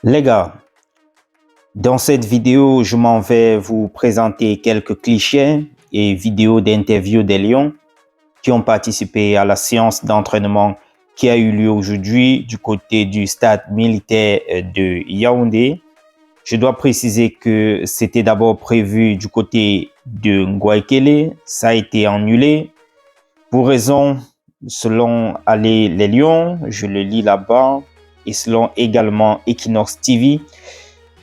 Les gars, dans cette vidéo, je m'en vais vous présenter quelques clichés et vidéos d'interviews des lions qui ont participé à la séance d'entraînement qui a eu lieu aujourd'hui du côté du stade militaire de Yaoundé. Je dois préciser que c'était d'abord prévu du côté de Ngouaikele, ça a été annulé pour raison, selon les Lions, je le lis là-bas, et selon également Equinox TV,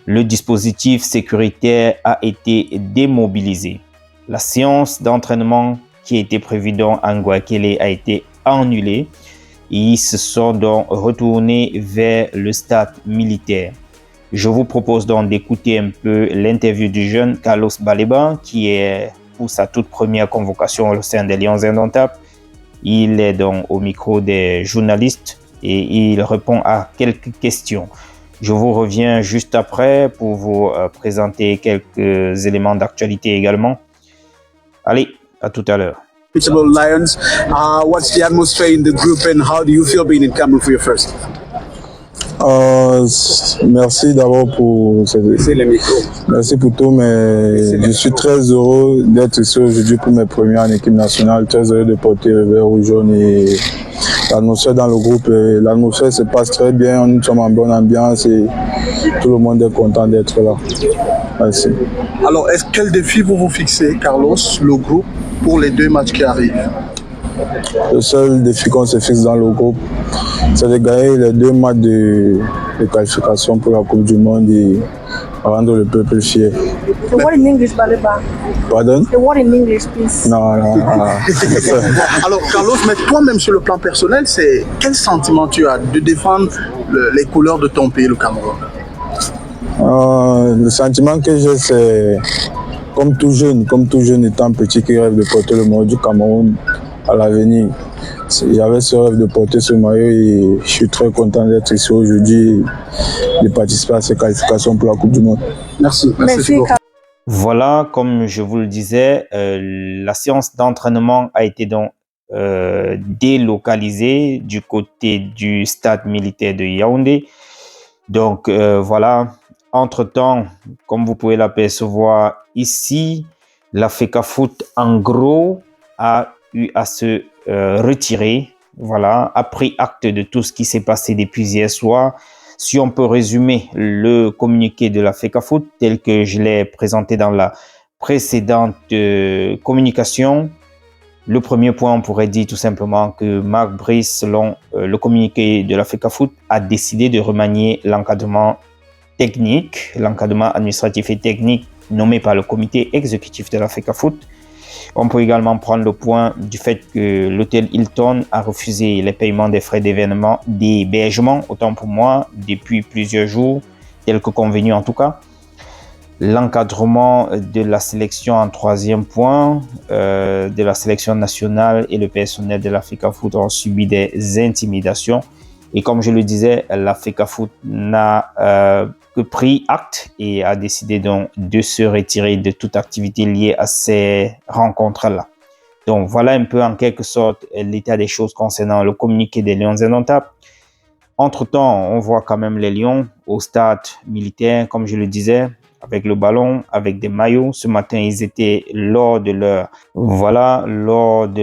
le dispositif sécuritaire a été démobilisé. La séance d'entraînement qui était prévue dans Ngouaikele a été annulée et ils se sont donc retournés vers le stade militaire. Je vous propose donc d'écouter un peu l'interview du jeune Carlos Baleba qui est pour sa toute première convocation au sein des Lions Indomptables. Il est donc au micro des journalistes et il répond à quelques questions. Je vous reviens juste après pour vous présenter quelques éléments d'actualité également. Allez, à tout à l'heure. Lions, what's the atmosphere in the group and how do you feel being in Cameroon for your first? Merci d'abord pour merci pour tout, mais je suis très heureux d'être ici aujourd'hui pour mes premiers en équipe nationale, très heureux de porter le vert rouge jaune et l'atmosphère dans le groupe, l'atmosphère se passe très bien, nous sommes en bonne ambiance et tout le monde est content d'être là. Merci. Alors, quel défi vous fixez, Carlos, le groupe, pour les deux matchs qui arrivent? Le seul défi qu'on se fixe dans le groupe, c'est de gagner les deux matchs de qualification pour la Coupe du Monde et rendre le peuple fier. The word in English, Baleba. Pardon? The word in English, please. Non. Alors, Carlos, mais toi-même sur le plan personnel, quel sentiment tu as de défendre les couleurs de ton pays, le Cameroun? Le sentiment que j'ai, c'est comme tout jeune étant petit qui rêve de porter le maillot du Cameroun à l'avenir. J'avais ce rêve de porter ce maillot et je suis très content d'être ici aujourd'hui et de participer à ces qualifications pour la Coupe du Monde. Merci. Voilà, comme je vous le disais, la séance d'entraînement a été donc délocalisée du côté du stade militaire de Yaoundé. Donc voilà, entre-temps, comme vous pouvez l'apercevoir ici, la FECAFOOT en gros a eu à se retirer, voilà, a pris acte de tout ce qui s'est passé depuis hier soir. Si on peut résumer le communiqué de la FECAFOOT tel que je l'ai présenté dans la précédente communication, le premier point, on pourrait dire tout simplement que Marc Brice, selon le communiqué de la FECAFOOT, a décidé de remanier l'encadrement technique, l'encadrement administratif et technique nommé par le comité exécutif de la FECAFOOT. On peut également prendre le point du fait que l'hôtel Hilton a refusé les paiements des frais d'événement, d'hébergement, autant pour moi, depuis plusieurs jours, tel que convenu en tout cas. L'encadrement de la sélection en troisième point, de la sélection nationale et le personnel de la FECAFOOT ont subi des intimidations. Et comme je le disais, la FECAFOOT n'a que pris acte et a décidé donc de se retirer de toute activité liée à ces rencontres-là. Donc voilà un peu en quelque sorte l'état des choses concernant le communiqué des Lions Indomptables. Entre-temps, on voit quand même les Lions au stade militaire, comme je le disais, avec le ballon, avec des maillots. Ce matin, ils étaient lors de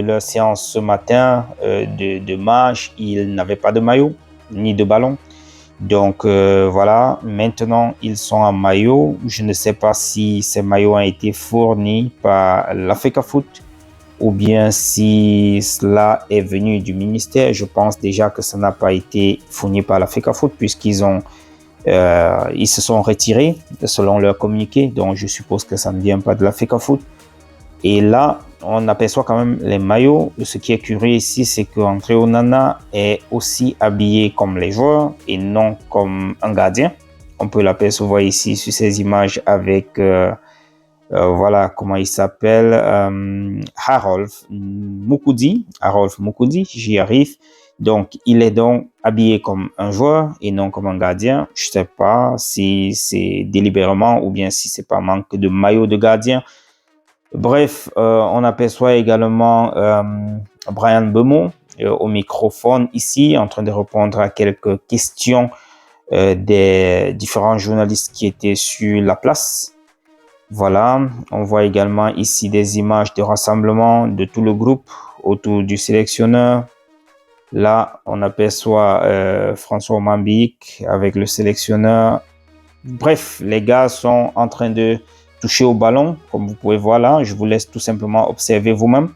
leur séance ce matin de match. Ils n'avaient pas de maillot ni de ballon. Donc voilà, maintenant ils sont en maillot. Je ne sais pas si ces maillots ont été fournis par la FECAFOOT ou bien si cela est venu du ministère. Je pense déjà que ça n'a pas été fourni par la FECAFOOT puisqu'ils se sont retirés selon leur communiqué. Donc je suppose que ça ne vient pas de la FECAFOOT. Et là, on aperçoit quand même les maillots. Ce qui est curieux ici, c'est qu'André Onana est aussi habillé comme les joueurs et non comme un gardien. On peut l'apercevoir ici sur ces images avec, voilà comment il s'appelle, Harold Moukoudi, j'y arrive. Donc, il est donc habillé comme un joueur et non comme un gardien. Je ne sais pas si c'est délibérément ou bien si c'est par manque de maillot de gardien. Bref, on aperçoit également Brian Bemo au microphone ici, en train de répondre à quelques questions des différents journalistes qui étaient sur la place. Voilà, on voit également ici des images de rassemblement de tout le groupe autour du sélectionneur. Là, on aperçoit François Mambik avec le sélectionneur. Bref, les gars sont en train de toucher au ballon, comme vous pouvez voir là. Je vous laisse tout simplement observer vous-même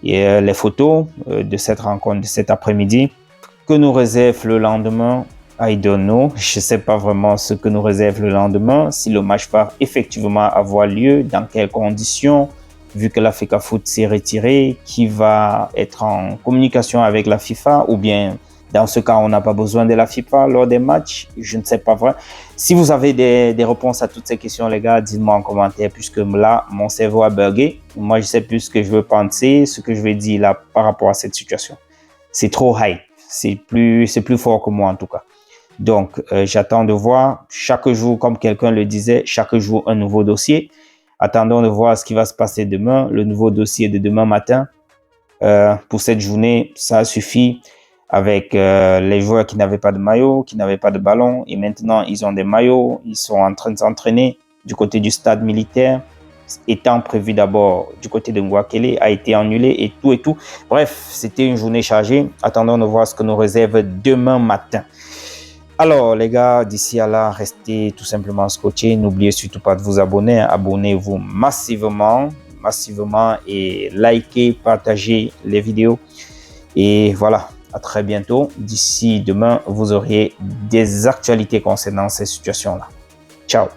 et les photos de cette rencontre de cet après-midi. Que nous réserve le lendemain? I don't know. Je ne sais pas vraiment ce que nous réserve le lendemain, si le match va effectivement avoir lieu, dans quelles conditions, vu que la FECAFOOT s'est retirée, qui va être en communication avec la FIFA, ou bien dans ce cas, on n'a pas besoin de la FIFA lors des matchs. Je ne sais pas vraiment. Si vous avez des réponses à toutes ces questions, les gars, dites-moi en commentaire, puisque là, mon cerveau a bugué. Moi, je sais plus ce que je veux penser, ce que je vais dire là par rapport à cette situation. C'est trop high. C'est plus fort que moi, en tout cas. Donc, j'attends de voir chaque jour, comme quelqu'un le disait, chaque jour un nouveau dossier. Attendons de voir ce qui va se passer demain, le nouveau dossier de demain matin. Pour cette journée, ça suffit avec les joueurs qui n'avaient pas de maillot, qui n'avaient pas de ballon. Et maintenant, ils ont des maillots. Ils sont en train de s'entraîner du côté du stade militaire. Étant prévu d'abord du côté de Ngouakele, a été annulé et tout. Bref, c'était une journée chargée. Attendons de voir ce que nous réserve demain matin. Alors les gars, d'ici à là, restez tout simplement scotchés. N'oubliez surtout pas de vous abonner. Abonnez-vous massivement et likez, partagez les vidéos. Et voilà, à très bientôt. D'ici demain, vous aurez des actualités concernant ces situations-là. Ciao.